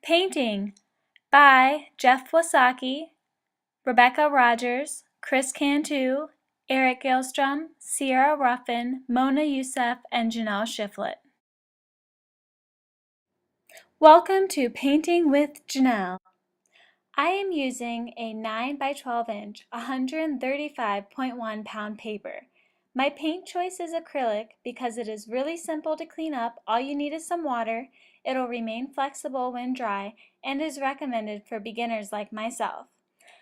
Painting by Jeff Wasaki, Rebecca Rogers, Chris Cantu, Eric Gilstrom, Sierra Ruffin, Mona Youssef, and Janelle Shiflett. Welcome to Painting with Janelle. I am using a 9 by 12 inch, 135.1 pound paper. My paint choice is acrylic because it is really simple to clean up. All you need is some water. It'll remain flexible when dry and is recommended for beginners like myself.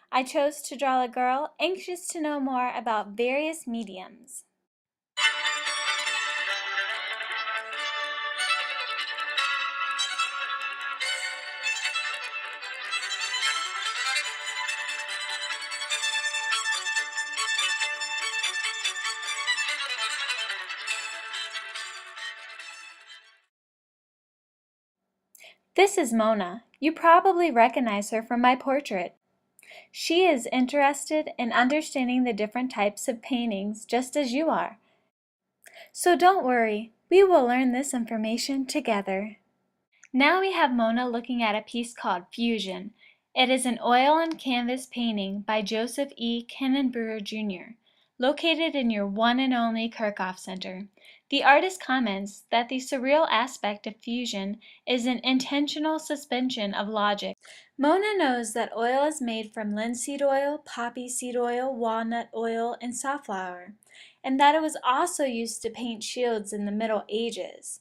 I chose to draw a girl anxious to know more about various mediums. This is Mona. You probably recognize her from my portrait. She is interested in understanding the different types of paintings just as you are. So don't worry, we will learn this information together. Now we have Mona looking at a piece called Fusion. It is an oil and canvas painting by Joseph E. Kinenbrewer Jr., located in your one and only Kirchhoff Center. The artist comments that the surreal aspect of fusion is an intentional suspension of logic. Mona knows that oil is made from linseed oil, poppy seed oil, walnut oil, and safflower, and that it was also used to paint shields in the Middle Ages.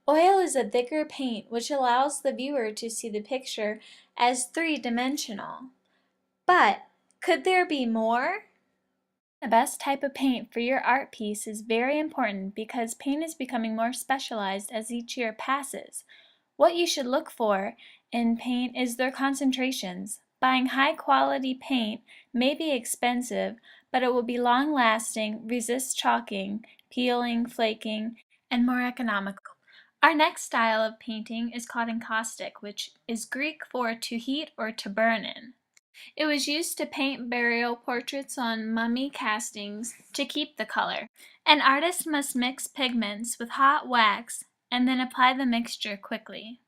Oil is a thicker paint which allows the viewer to see the picture as three-dimensional. But could there be more? The best type of paint for your art piece is very important because paint is becoming more specialized as each year passes. What you should look for in paint is their concentrations. Buying high-quality paint may be expensive, but it will be long-lasting, resist chalking, peeling, flaking, and more economical. Our next style of painting is called encaustic, which is Greek for to heat or to burn in. It was used to paint burial portraits on mummy castings to keep the color. An artist must mix pigments with hot wax and then apply the mixture quickly.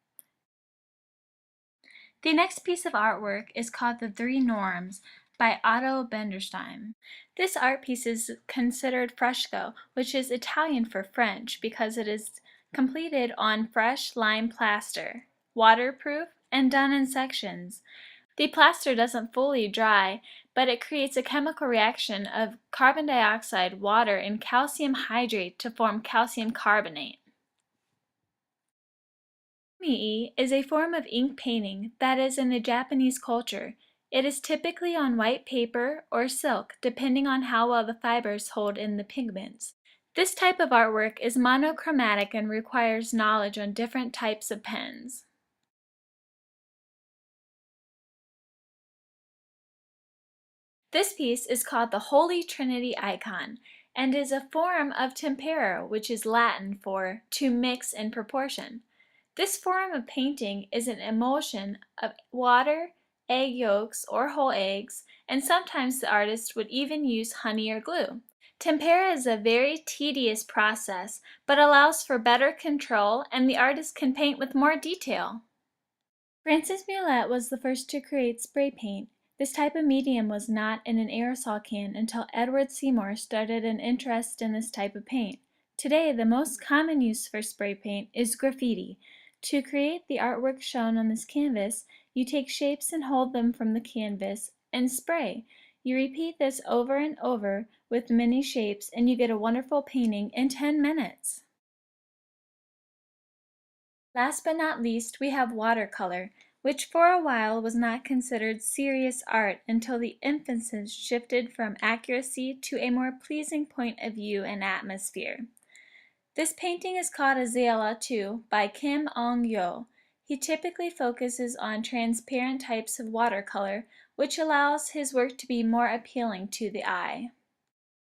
The next piece of artwork is called The Three Norms by Otto Benderstein. This art piece is considered fresco, which is Italian for French because it is completed on fresh lime plaster, waterproof, and done in sections. The plaster doesn't fully dry, but it creates a chemical reaction of carbon dioxide, water, and calcium hydrate to form calcium carbonate. Mii is a form of ink painting that is in the Japanese culture. It is typically on white paper or silk, depending on how well the fibers hold in the pigments. This type of artwork is monochromatic and requires knowledge on different types of pens. This piece is called the Holy Trinity Icon and is a form of tempera, which is Latin for to mix in proportion. This form of painting is an emulsion of water, egg yolks, or whole eggs, and sometimes the artist would even use honey or glue. Tempera is a very tedious process, but allows for better control, and the artist can paint with more detail. Francis Moulet was the first to create spray paint. This type of medium was not in an aerosol can until Edward Seymour started an interest in this type of paint. Today, the most common use for spray paint is graffiti. To create the artwork shown on this canvas, you take shapes and hold them from the canvas and spray. You repeat this over and over with many shapes and you get a wonderful painting in 10 minutes. Last but not least, we have watercolor, which for a while was not considered serious art until the emphasis shifted from accuracy to a more pleasing point of view and atmosphere. This painting is called Azalea 2 by Kim Ong-yo. He typically focuses on transparent types of watercolor, which allows his work to be more appealing to the eye.